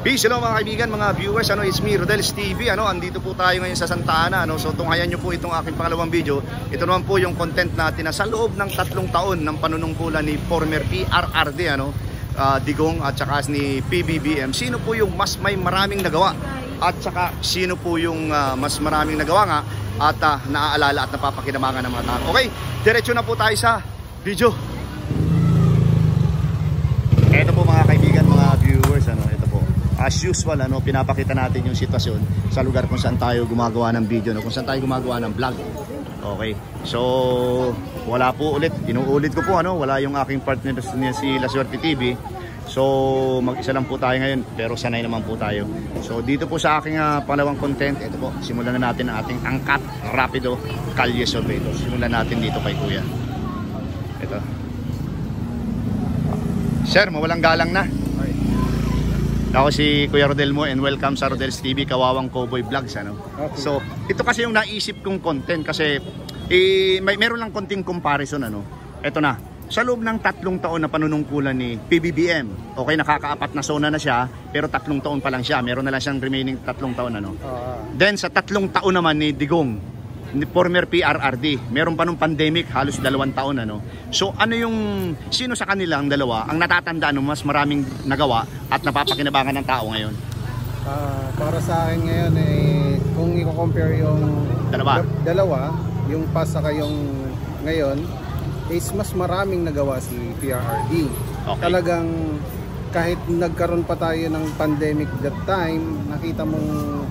Peace, hello mga kaibigan, mga viewers, it's me, Rodel's TV, andito po tayo ngayon sa Santa Ana, so tunghayan nyo po itong aking pangalawang video. Ito naman po yung content natin na sa loob ng 3 taon ng panunungkulan ni former PRRD, Digong at saka ni PBBM, sino po yung mas may maraming nagawa at saka sino po yung mas maraming nagawa nga at naaalala at napapakinabangan ng mga tao. Okay, diretso na po tayo sa video. Ito po mga kaibigan, mga viewers, ito po. As usual, pinapakita natin yung sitwasyon sa lugar kung saan tayo gumagawa ng video, kung saan tayo gumagawa ng vlog. Okay, so wala po ulit, inuulit ko po, wala yung aking partner niya si La Suerte TV. So mag-isa lang po tayo ngayon, pero sanay naman po tayo. So dito po sa aking pangalawang content, ito po, simulan na natin ang ating angkat, rapido, kalye survey. Simulan natin dito kay Kuya. Ito. Sir, mawalang galang na. Ako si Kuya Rodel mo and welcome sa Rodel's TV, Kawawang Cowboy Vlogs. Okay. So, ito kasi yung naisip kong content kasi meron lang konting comparison. Ito na, sa loob ng 3 taon na panunungkulan ni PBBM, okay, nakaka-4 na zona na siya, pero 3 taon pa lang siya. Meron na lang siyang remaining 3 taon. Then sa 3 taon naman ni Digong, ni former PRRD, meron pa nung pandemic, halos 2 taon. So sino sa kanilang dalawa ang natatandaan ng mas maraming nagawa at napapakinabangan ng tao ngayon? Para sa akin ngayon, kung i-compare yung dalawa, yung past saka yung ngayon, is mas maraming nagawa si PRRD. Okay. Talagang kahit nagkaroon pa tayo ng pandemic that time, nakita mong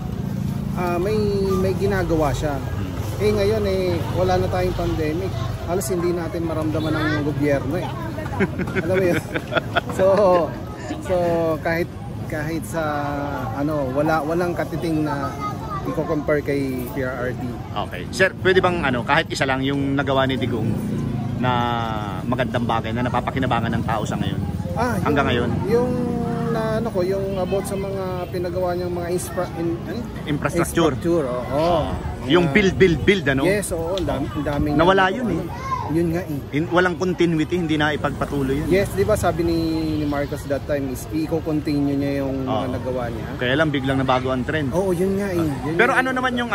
may ginagawa siya. Ngayon wala na tayong pandemic. Halos hindi natin maramdaman ng gobyerno Alam mo yun? So kahit sa walang katiting na i-compare kay PRRD. Okay. Sir, pwede bang kahit isa lang yung nagawa ni Digong na magandang bagay na napapakinabangan ng tao sa ngayon? Hanggang ngayon? Yung about sa mga pinagawa niyang mga infrastructure. Yung build. Yes, oo, daming nawala yun Yun nga walang continuity, hindi na ipagpatuloy yun. Yes, di ba sabi ni Marcos that time is i-continue niya yung mga nagawa niya. Kaya lang biglang nabago ang trend. Oo, yun nga Pero naman yung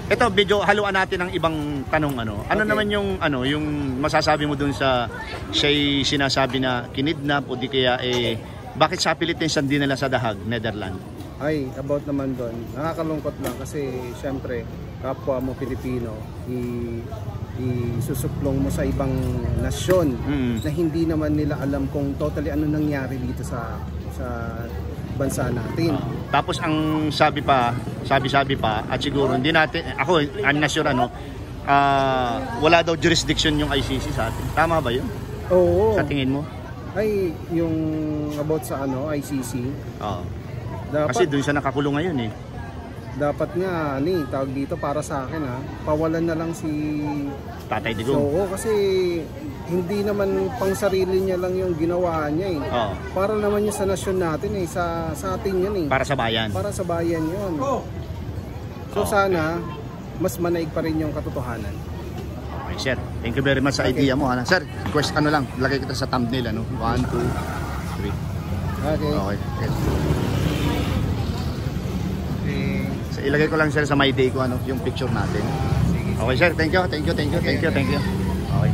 ito video, haluan natin ng ibang tanong Okay. Naman yung yung masasabi mo dun sa siya'y sinasabi na kinidnap o di kaya bakit sa Philippines hindi nila sa Dahag, Netherlands? About naman doon, nakakalungkot lang kasi syempre kapwa mo Pilipino, isusuplong mo sa ibang nasyon na hindi naman nila alam kung totally ano nangyari dito sa bansa natin. Tapos ang sabi pa at siguro hindi natin, ako I'm not sure wala daw jurisdiction yung ICC sa atin. Tama ba yun? Oo. Sa tingin mo? Yung about sa ICC. Dapat, kasi doon siya nakakulong ngayon Dapat nga tawag dito para sa akin pawalan na lang si Tatay Digong. Oo, kasi hindi naman pang sarili niya lang yung ginawa niya Para naman yun sa nasyon natin sa atin yun Para sa bayan. Para sa bayan yun. So sana mas manaig pa rin yung katotohanan. Okay, sir. Thank you very much sa idea mo. Sir, request lang, lagay kita sa thumbnail 1, 2, 3. Okay. So, ilagay ko lang sir sa my day ko yung picture natin. Okay sir, thank you. Okay.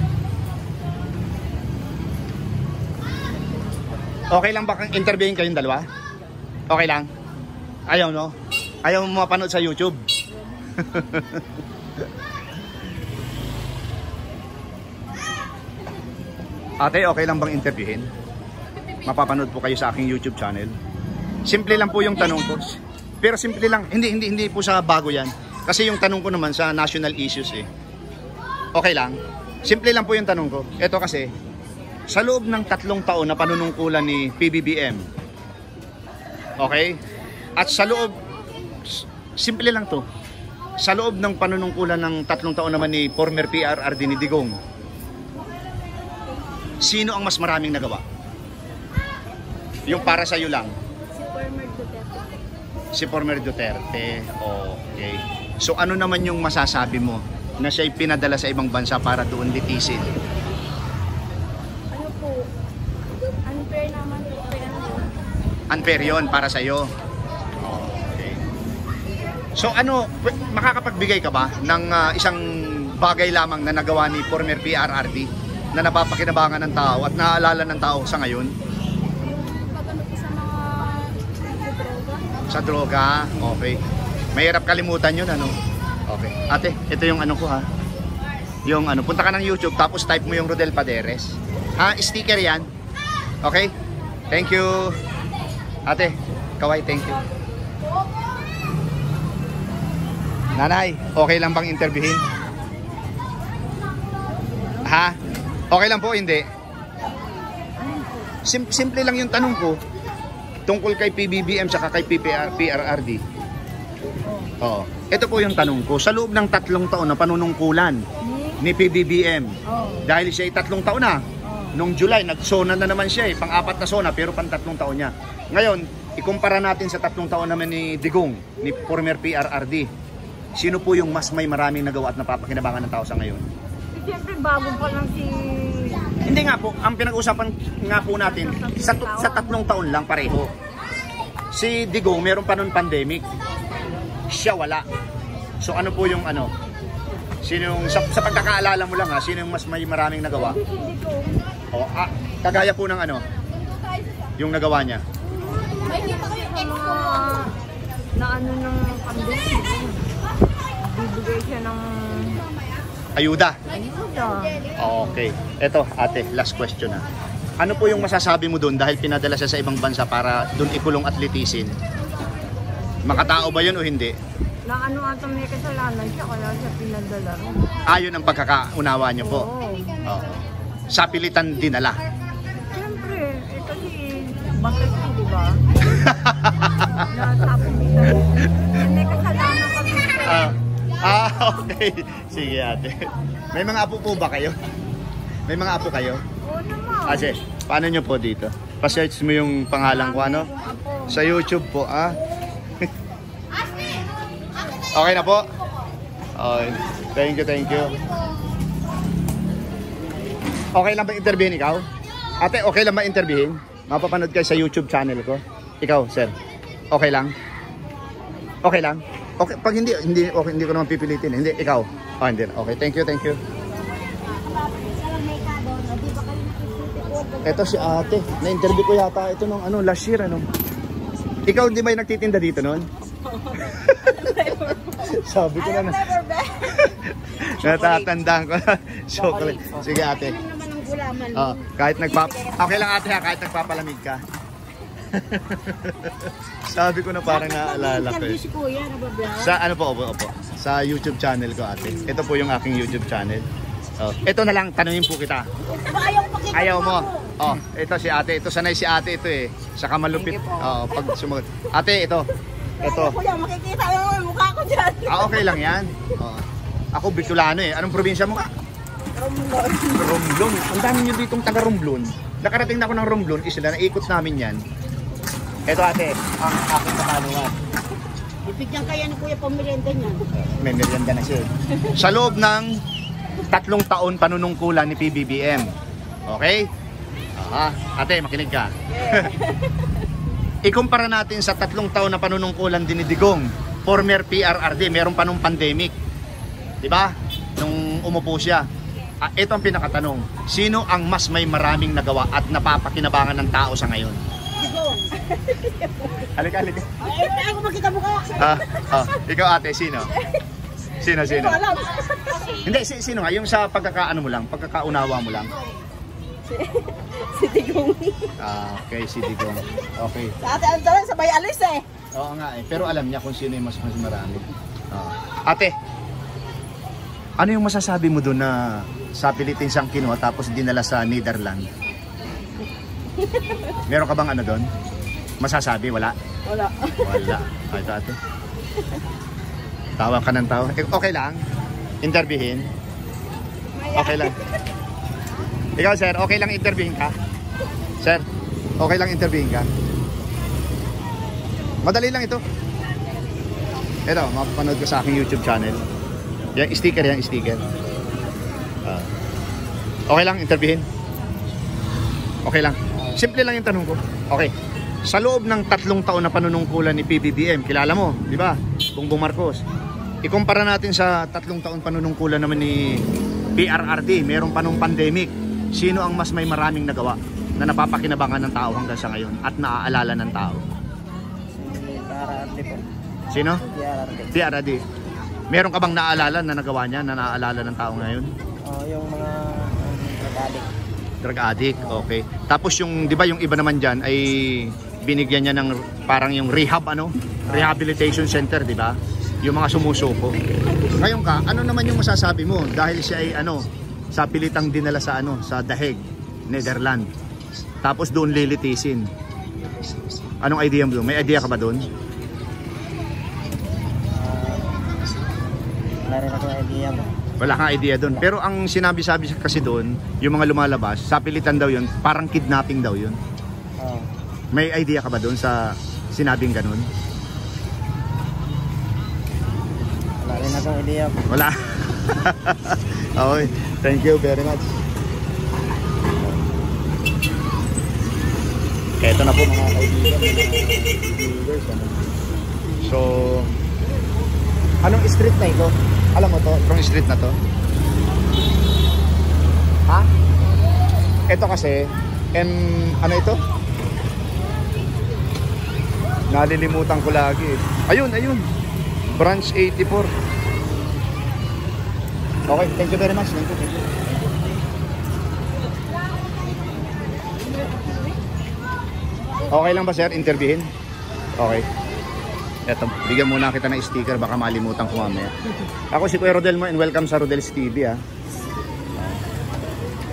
Okay lang ba kang interviewin kayong dalawa? Okay lang? Ayaw Ayaw mo mapanood sa YouTube? Ate, okay lang bang interviewin? Mapapanood po kayo sa aking YouTube channel. Simple lang po yung tanong ko. Pero simple lang, hindi po sa bago yan. Kasi yung tanong ko naman sa national issues Okay lang. Simple lang po yung tanong ko. Ito kasi, sa loob ng 3 taon na panunungkulan ni PBBM, okay? At sa loob, simple lang to. Sa loob ng panunungkulan ng 3 taon naman ni former PRRD ni Digong, sino ang mas maraming nagawa? Yung para sa iyo lang. Si former Duterte. Okay. So ano naman yung masasabi mo na siya'y pinadala sa ibang bansa para doon litisin? unfair yun para sa'yo. Okay. So ano, makakapagbigay ka ba ng isang bagay lamang na nagawa ni former PRRD na napapakinabangan ng tao at naaalala ng tao sa ngayon? Sa droga, okay. Mahirap kalimutan yun, ano? Okay. Ate, ito yung ano ko ha. Yung ano, punta ka ng YouTube tapos type mo yung Rodel Paderes. Ha, sticker yan. Okay? Thank you. Ate, kaway, thank you. Nanay, okay lang bang interviewin? Ha? Okay lang po, hindi? Simple lang yung tanong ko. Tungkol kay PBBM saka kay PRRD. Oo. Ito po yung tanong ko. Sa loob ng 3 taon na panunungkulan ni PBBM, dahil siya ay 3 taon na, nung July, nagsona na naman siya pang-4 na sona, pero pang-3 taon niya. Ngayon, ikumpara natin sa 3 taon naman ni Digong, ni former PRRD. Sino po yung mas may maraming nagawa at napapakinabangan ng tao sa ngayon? Siyempre, bago pa lang si... Hindi nga po, ang pinag-usapan nga po natin, sa 3 taon lang pareho. Si Digong, meron pa nun pandemic. Siya wala. So ano po yung ano? Sino yung, sa pagkakaalala mo lang ha, sino yung mas may maraming nagawa? O, kagaya po ng ano? Yung nagawa niya. Na ano ng pandemic. Bibigay siya ng... Ayuda. Ayuda. Okay. Eto, ate, last question na. Ano po yung masasabi mo doon dahil pinadala siya sa ibang bansa para doon ikulong at litisin? Makatao ba yun o hindi? Na ano ata may kasalanan siya kaya siya pinadala rin. Ayon ang pagkakaunawa niyo po. Oo. Sa pilitan dinala. Siyempre, kasi bakit yun, di ba? Natapos dito. May kasalanan kami. Okay. Sige ate. May mga apo po ba kayo? May mga apo kayo? Oo naman. Kasi, paano nyo po dito? Pa-search mo yung pangalan ko, ano? Sa YouTube po, Okay na po? Okay. Thank you. Okay lang ba interviewin ikaw? Ate, okay lang ba interviewin? Mapapanood kayo sa YouTube channel ko. Ikaw, sir. Okay lang? Okay lang? Okay, pag hindi okay, hindi ko naman pipilitin. Hindi, ikaw. Oh, hindi. Okay, thank you. Ito si ate. Na-interview ko yata ito nung last year, ano? Ikaw, di ba yung nagtitinda dito noon? Sabi ko na. Natatandaan ko na. Chocolate. Sige ate. Kahit okay lang ate ha, kahit nagpapalamig ka. Sabi ko na parang naalala ko. Sa ano po, opo. Sa YouTube channel ko ate. Ito po yung aking YouTube channel. Ito na lang, tanungin po kita. Ayaw mo. Ito si ate. Ito sanay si ate ito eh. Saka malupit. Pag sumagot. Ate, ito. Kuya, makikita yung mukha ko dyan. Okay lang yan. Ako Bicolano eh. Anong probinsya mo ka? Romblon. Ang dami nyo ditong taga Romblon. Nakarating na ako ng Romblon. Isla, naikot namin yan. Ito ate, ang aking katanungan. Ibigyan kaya ni Kuya pamerienda niyan. May merienda na siya. Sa loob ng 3 taon panunungkulan ni PBBM. Okay? Ate, makinig ka. Ikumpara natin sa 3 taon na panunungkulan din ni Digong, former PRRD, meron pa nung pandemic. 'Di ba? Nung umupo siya. Ito ang pinakatanong. Sino ang mas may maraming nagawa at napapakinabangan ng tao sa ngayon? Digong. Halika. Ay, ako makita mo ka. Ikaw ate, sino? Sino? Hindi, sino nga? Yung sa pagkakaano mo lang, pagkakaunawa mo lang. Si Digong. Okay, si Digong. Okay. Sa ate, ano sabay alis eh. Oo nga eh, pero alam niya kung sino yung mas marami. Ate, ano yung masasabi mo doon na sa Philippines ang kinuha tapos dinala sa Netherlands? Meron ka bang ano doon? Masasabi? Wala? Wala. Ito ate. Tawa ka ng tawa. Okay lang? Interviewin? Okay lang. Ikaw sir, okay lang interviewin ka? Sir, okay lang interviewin ka? Madali lang ito. Ito, mapapanood ko sa aking YouTube channel. Yan, sticker. Okay lang interviewin? Okay lang. Simple lang yung tanong ko. Okay. Sa loob ng 3 taon na panunungkulan ni PBBM, kilala mo, di ba? Bongbong Marcos. Ikumpara natin sa 3 taon panunungkulan naman ni PRRD, meron pa nung pandemic. Sino ang mas may maraming nagawa na napapakinabangan ng tao hanggang sa ngayon at naaalala ng tao? Si PRRD po. Sino? PRRD. PRRD. Meron ka bang naaalala na nagawa niya, na naaalala ng tao ngayon? Yung mga drug addict. Drug addict, okay. Tapos yung, di ba yung iba naman dyan ay binigyan niya ng parang yung rehab, rehabilitation center, di ba? Yung mga sumusuko. Ngayon ka, ano naman yung masasabi mo dahil siya ay sa pilitang dinala sa sa Daheg, Netherlands. Tapos doon lilitisin. Anong idea mo doon? May idea ka ba doon? Wala rin ako idea mo. Wala kang idea doon. Pero ang sinabi-sabi kasi doon, yung mga lumalabas, sa pilitan daw yun, parang kidnapping daw yun. May idea ka ba doon sa sinabing ganun? Wala rin akong idea po. Wala. Okay. Thank you very much. Eto na po mga kaibigan, viewers. So, anong street na ito? Alam mo to? Itong street na to? Ha? Ito kasi, ano ito? Nalilimutan ko lagi. Ayun. Branch 84. Okay, thank you very much. Thank you. Okay lang ba, sir? Interviewin? Okay. Eto, bigyan muna kita ng sticker, baka malimutan ko mamaya. Ako si Kuya Rodel mo and welcome sa Rodel's TV, ha.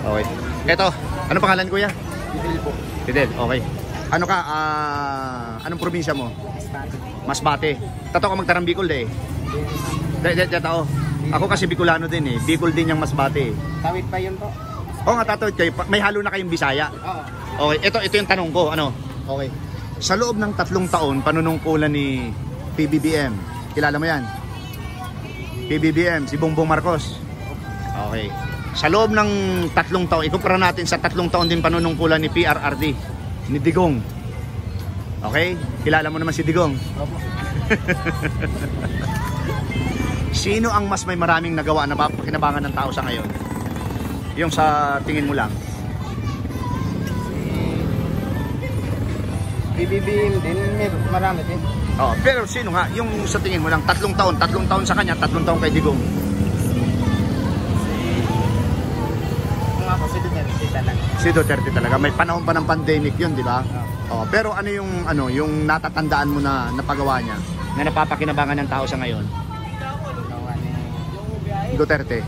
Okay. Eto, ano pangalan, Kuya? Fidel po. Fidel, okay. Ano ka, anong probinsya mo? Masbate. Tato ka magtarang Bicol eh. Tao. Ako kasi Bicolano din eh. Bicol din yung Masbate eh. Tawid pa yun po? Oo nga, tatawid kayo. May halo na kayong Bisaya. Oo. Okay, ito yung tanong ko. Okay. Sa loob ng 3 taon, panunungkulan ni PBBM. Kilala mo yan? PBBM, si Bongbong Marcos. Okay. Sa loob ng 3 taon, ikumpara natin sa 3 taon din panunungkulan ni PRRD, ni Digong. Okay? Kilala mo naman si Digong? Opo. Sino ang mas may maraming nagawa na pakinabangan ng tao sa ngayon? Yung sa tingin mo lang. BBBM din, marami din. Oh, pero sino nga? Yung sa tingin mo lang, 3 taon sa kanya, 3 taon kay Digong. Si Duterte talaga. Si Duterte talaga. May panahon pa ng pandemic yun, di ba? Oh, pero ano yung natatandaan mo na napagawa niya na napapakinabangan ng tao sa ngayon? Duterte.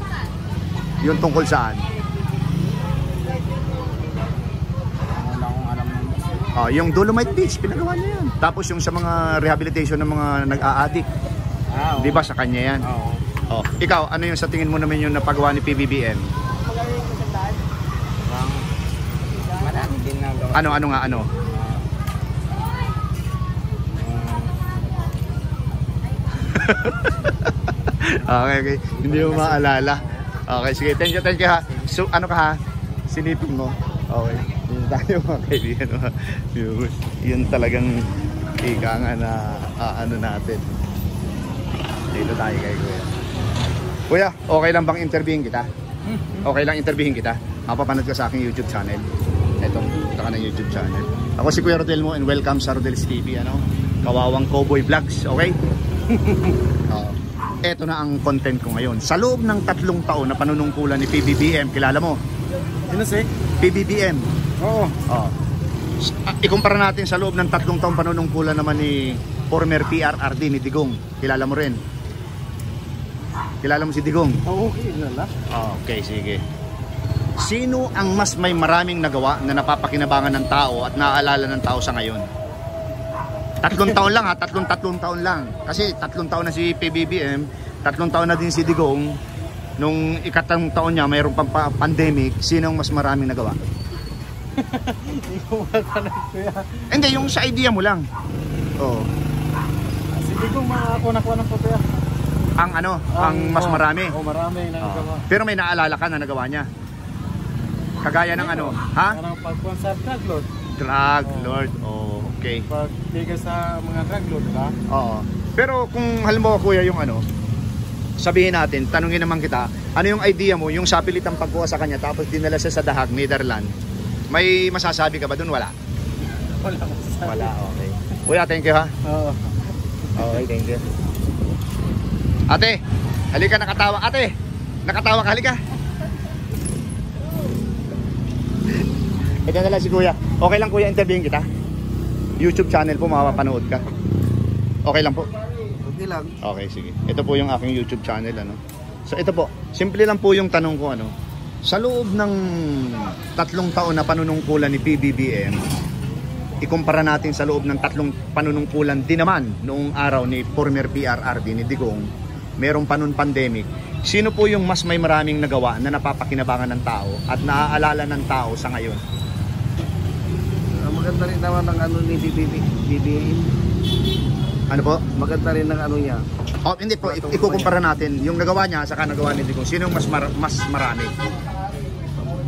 Yung tungkol saan? Wala akong alam nun. Oh, yung Dolomite Beach, pinagawa niya yan. Tapos yung sa mga rehabilitation ng mga nag-a-addict. Di ba sa kanya yan? Oo. Oh, ikaw, ano yung sa tingin mo naman yung napagawa ni PBBM? Marami din na gawa. Ano nga? Okay. Hindi mo maalala. Okay, sige. Thank you ha. So, ano ka ha? Silipin mo. Okay. Yun tayo mga kaibigan. Yun talagang ika nga na ano natin. Dito tayo kay Kuya. Kuya, okay lang bang interviewin kita? Okay lang interviewin kita? Mapapanood ka sa aking YouTube channel. Ito ka ng YouTube channel. Ako si Kuya Rodel mo and welcome sa Rodel's TV. Kawawang Cowboy Vlogs. Okay? Ito na ang content ko ngayon. Sa loob ng 3 taon na panunungkulan ni PBBM, kilala mo? Sino si? PBBM. Oo. Ikumpara natin sa loob ng 3 taon panunungkulan naman ni former PRRD ni Digong. Kilala mo rin? Kilala mo si Digong? Oo, kilala. Okay, sige. Sino ang mas may maraming nagawa na napapakinabangan ng tao at naaalala ng tao sa ngayon? 3 taon lang ha, 3 taon lang. Kasi 3 taon na si PBBM, 3 taon na din si Digong. Nung 4 taon niya, mayroong pang pandemic, sino ang mas maraming nagawa? Hindi ko matanong kuya. Hindi, yung sa idea mo lang. Oo. Sige kong makakuha ng kuya. Ang mas marami. Marami na nagawa. Pero may naalala ka na nagawa niya. Kagaya ng ha? Parang pag-concert drug lord. Drug lord. Oh. Okay. Pag tigil sa mga drug load, diba? Oo. Pero kung halimbawa kuya yung ano, sabihin natin, tanungin naman kita, ano yung idea mo, yung sapilitang pagkuha sa kanya tapos dinala siya sa Dahag, Netherlands, may masasabi ka ba dun? Wala? Wala masasabi. Wala, okay. Kuya, thank you ha. Oo. Okay, thank you. Ate, halika, nakatawa. Ate, nakatawa ka, halika. Ito na lang si kuya. Okay lang kuya, interviewin kita. YouTube channel po, mapapanood ka. Okay lang po. Okay lang. Okay, sige. Ito po yung aking YouTube channel, ano. So ito po, simple lang po yung tanong ko, ano. Sa loob ng 3 taon na panunungkulan ni PBBM, ikumpara natin sa loob ng 3 panunungkulan din naman noong araw ni former PRRD ni Digong, merong panun pandemic. Sino po yung mas may maraming nagawa na napapakinabangan ng tao at naaalala ng tao sa ngayon? Maganda rin naman ang ano ni BBM. Ano po? Maganda rin ang ano niya. Oh, hindi po, ikukumpara natin yung nagawa niya sa nagawa ni Digong. Sino yung mas marami?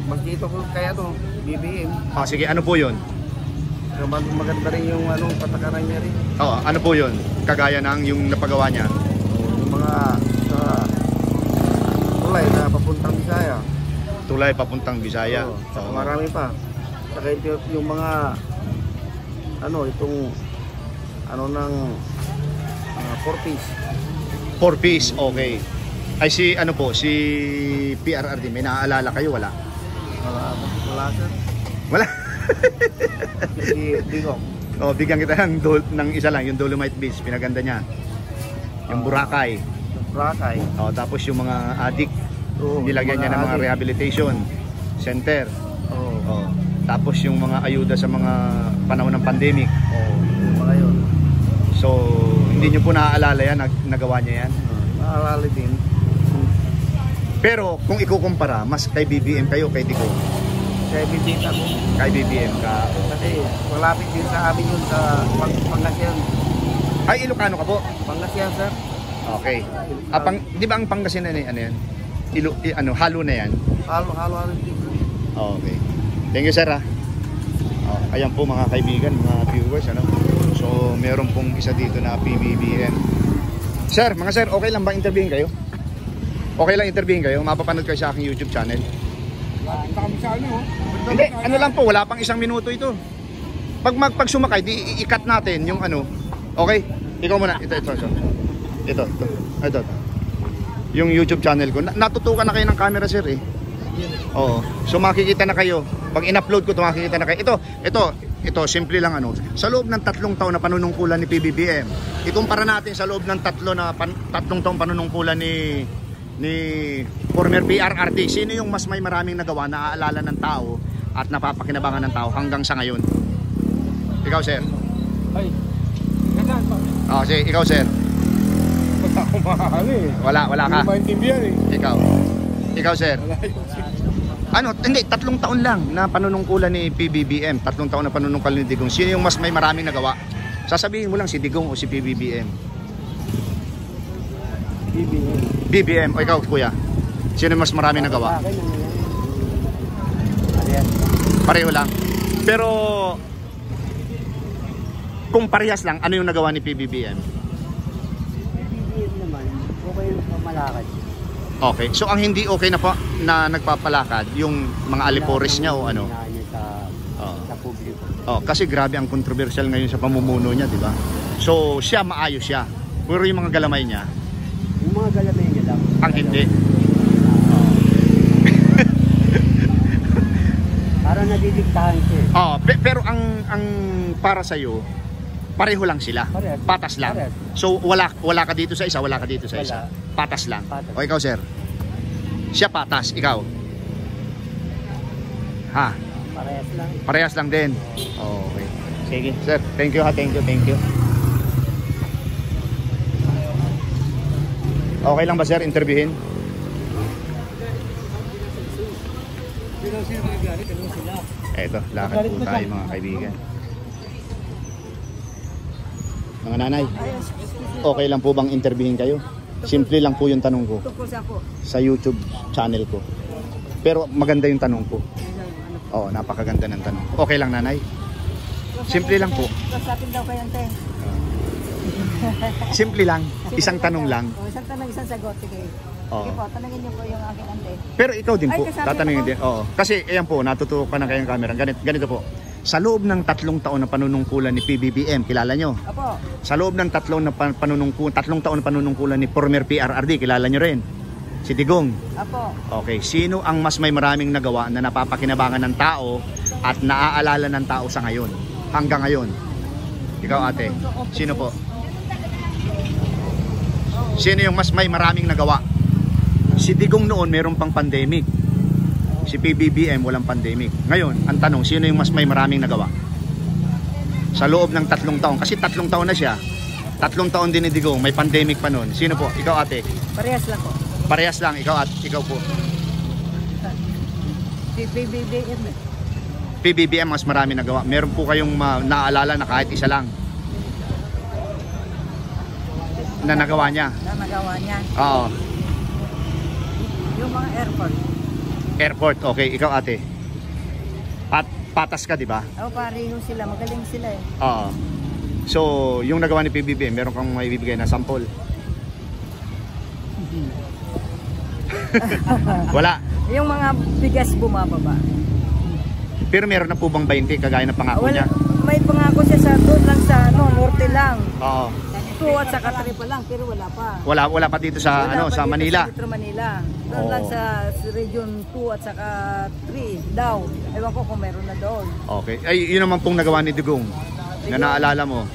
Mas dito ko kaya to, BBM. Oh, sige, ano po 'yon? Maganda rin yung ano, patakaran niya rin. Oh, ano po 'yon? Kagaya ng yung napagawa niya. Yung mga tulay na papuntang Bisaya. Tulay papuntang Bisaya. Saka marami pa. Saka yung mga ano, itong ano ng 4-piece. 4-piece, okay. Ay si ano po, si PRRD, may naaalala kayo? Wala? Wala sir. Wala? Digong. Oh, bigyan kita ng isa lang, yung Dolomite Beach, pinaganda niya. Yung Boracay. Boracay. Oh, tapos yung mga addict, Oo, nilagyan niya ng mga addict. rehabilitation center. Oo. Oh. Tapos yung mga ayuda sa mga panahon ng pandemic. Oo. Yung mga yun. So, hindi niyo po naaalala yan, nagawa niya yan. Naalala din. Pero kung ikukumpara, mas kay BBM kayo, kay Digong. Kaya bibita ko. Kay BBM ka. Kasi malapit din sa amin yun sa Pangasinan. Ay, Ilocano ka po? Pangasinan sir. Okay. Di ba ang Pangasinan ano yan? Halo na yan? Halo din. Okay. Thank you sir ha. Oh, ayan po mga kaibigan, mga viewers, ano. So, meron pong isa dito na PBBM. Sir, mga sir, okay lang ba interviewin kayo? Okay lang interviewin kayo? Mapapanood kayo sa aking YouTube channel. Hindi, ano lang po, wala pang 1 minuto ito. Pag sumakay, di i-cut natin yung ano. Okay? Ikaw muna. Ito. Yung YouTube channel ko. Natutukan na kayo ng camera sir eh. Oo. So makikita na kayo. Pag in-upload ko, makikita na kayo. Ito, simple lang ano. Sa loob ng 3 taon na panunungkulan ni PBBM, ikumpara natin sa loob ng 3 taong panunungkulan ni former PRRD. Sino yung mas may maraming nagawa na aalala ng tao at napapakinabangan ng tao hanggang sa ngayon? Ikaw, sir. Ay. Oh, sige, ikaw, sir. Wala akong mahal eh. Wala ka. Hindi maintindihan eh. Ikaw, sir. Ano, hindi, 3 taon lang na panunungkulan ni PBBM. 3 taon na panunungkulan ni Digong. Sino yung mas may maraming nagawa? Sasabihin mo lang si Digong o si PBBM. BBM. O ikaw, kuya. Sino mas maraming nagawa? Pareho lang. Pero kung parehas lang, ano yung nagawa ni PBBM? PBBM naman, okay yung pamalakad. Okay. So ang hindi okay na po na nagpapalakad, yung mga alipores niya o ano? Sa publiko. Oh, kasi grabe ang controversial ngayon sa pamumuno niya, di ba? So siya maayos siya. Pero yung mga galamay niya, Yung mga galamay niya lang. ang hindi. Parang nadidiktahan siya eh. Oh, pero ang para sa iyo, pareho lang sila. Parehas. Patas lang. Parehas. So wala ka dito sa isa, wala ka dito sa isa. Wala. Patas lang. Patas. O ikaw, sir. Siya patas, ikaw. Ha, Parehas lang. parehas lang din. Okay. Sige, sir. Thank you ha, thank you. Okay lang ba, sir, interviewin? Eto, lakad po tayo mga kaibigan. Mga nanay, okay lang po bang interviewin kayo? Simple lang po yung tanong ko sa YouTube channel ko. Pero maganda yung tanong ko. Oo, napakaganda ng tanong. Okay lang, nanay? Simple lang po. Kasapin daw kayo, ante. Simple lang. Isang tanong lang. Isang tanong, isang sagot. Sige. Oo. Sige po, tanongin niyo po yung aking ante. Pero ikaw din po, Ay, kasabi tatanungin ako. din. Oo. Kasi ayan po, natutuwa ka na kayong camera. Ganito po. Sa loob ng 3 taon na panunungkulan ni PBBM, kilala nyo? Apo. Sa loob ng 3 taon na panunungkulan ni former PRRD, kilala nyo rin? Si Digong. Apo. Okay, sino ang mas may maraming nagawa na napapakinabangan ng tao at naaalala ng tao sa ngayon? Hanggang ngayon. Ikaw ate, sino po? Sino yung mas may maraming nagawa? Si Digong noon mayroon pang pandemic. Si PBBM walang pandemic. Ngayon, ang tanong, sino yung mas may maraming nagawa? Sa loob ng 3 taon. Kasi 3 taon na siya. 3 taon din ni Digong, may pandemic pa noon. Sino po? Ikaw ate? Parehas lang po. Parehas lang, ikaw po. Si PBBM. PBBM mas marami nagawa. Meron po kayong naaalala na kahit isa lang na nagawa niya? Na nagawa niya. Oo. Yung mga airport. Airport, okay. Ikaw ate? Patas ka, di ba? Oh, pareho sila. Magaling sila eh. Oo. So, yung nagawa ni PBBM, meron kang maibibigay na sample? Wala. Yung mga bigas bumababa. Pero meron na po bang 20 kagaya ng pangako niya? May pangako siya sa doon lang sa norte lang. Oo. 2 at saka 3 pa lang, pero wala pa. Wala pa dito sa Wala pa sa dito Manila. Sa Metro Manila. Doon Oo. lang sa region 2 at saka 3 daw. Ewan ko kung meron na doon. Okay. Ay, yun naman pong nagawa ni Digong na naalala mo.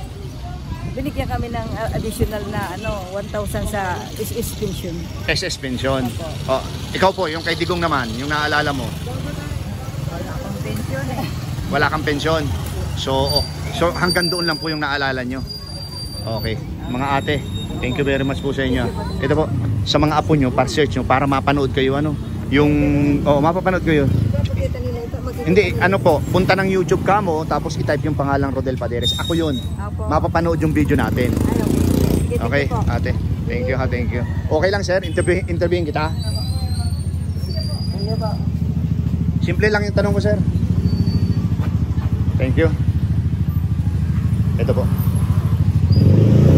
Binigyan kami ng additional na 1,000 sa SS pension. SS pension. Oh, ikaw po, yung kay Digong naman, yung naalala mo. Wala akong pension eh. Wala kang pensyon. So hanggang doon lang po yung naalala nyo. Okay. Mga ate, thank you very much po sa inyo. Ito po, sa mga apo nyo, search nyo para mapanood kayo mapapanood kayo. Hindi, punta ng YouTube ka mo, tapos i-type yung pangalang Rodel Paderes. Ako yun. Apo. Mapapanood yung video natin. Ay, Okay, po. ate. Thank you ha, thank you. Okay lang sir, interviewin kita. Ano ba? Simple lang yung tanong ko sir. Thank you. Ito po.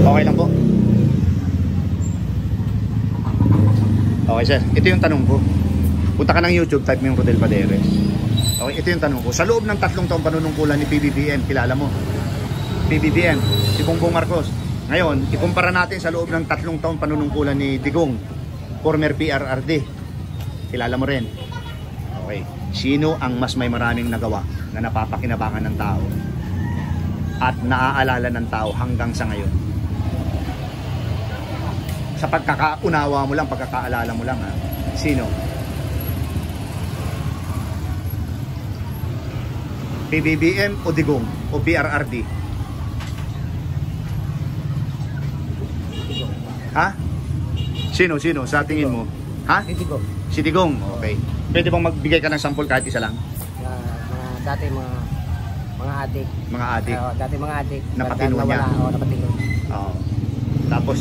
Okay lang po. Okay sir, ito yung tanong ko. Punta ka ng YouTube, type mo yung Rodel Paderes. Okay, ito yung tanong ko. Sa loob ng 3 taong panunungkulan ni PBBM, kilala mo? PBBM, si Bongbong Marcos. Ngayon, ikumpara natin sa loob ng 3 taong panunungkulan ni Digong, former PRRD. Kilala mo rin? Okay. Sino ang mas may maraming nagawa na napapakinabangan ng tao at naaalala ng tao hanggang sa ngayon? Sa pagkakaunawa mo lang, pagkakaalala mo lang ha? Sino? PBBM o Digong o PRRD? Ha? Sino sa tingin mo? Ha? Hindi ko. Si Digong. Okay. Pwede bang magbigay ka ng sample kahit isa lang? Dati mga adik. Mga adik. Dati mga adik. Napatino niya. Oo, napatino. Oo. Tapos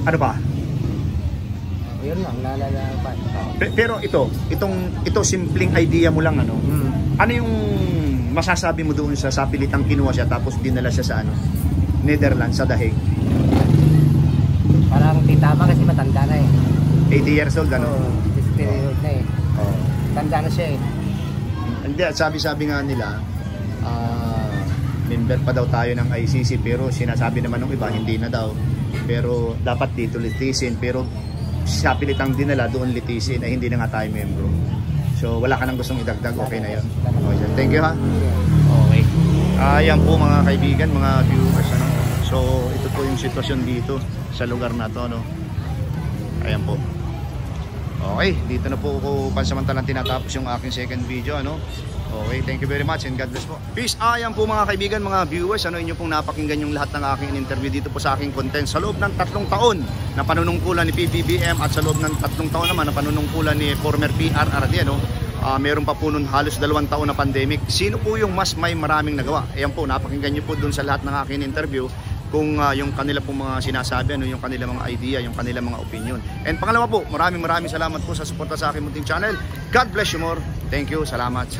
ano pa? Yun lang, naalala pa. Pero ito simpleng idea mo lang Ano yung masasabi mo doon sa sapilitang kinuha siya tapos dinala siya sa Netherlands, sa Dahig? Parang titama kasi matanda na eh. 80 years old Period na eh. Tanda na siya eh. Hindi, sabi nga nila member pa daw tayo ng ICC, pero sinasabi naman ng iba hindi na daw, pero dapat dito litisin, pero sapilitang dinala doon litisin ay hindi na nga tayo membro. So wala ka nang gustong idagdag, okay na yun. Okay, sir. Thank you ha. Okay. Ayan po mga kaibigan, mga viewers So ito po yung sitwasyon dito sa lugar na to Ayan po. Okay, dito na po ako pansamantalang tinatapos yung aking second video Okay, thank you very much and God bless po. Peace. Ayan po mga kaibigan, mga viewers, inyo pong napakinggan yung lahat ng aking interview dito po sa aking content sa loob ng 3 taon na panunungkulan ni PBBM at sa loob ng 3 taon naman na panunungkulan ni former PRRD meron pa po nun halos 2 taon na pandemic. Sino po yung mas may maraming nagawa? Ayan po, napakinggan nyo po dun sa lahat ng aking interview kung yung kanila pong mga sinasabi, yung kanila mga idea, yung kanila mga opinion. And pangalawa po, maraming salamat po sa suporta sa aking munting channel. God bless you more. Thank you. Salamat.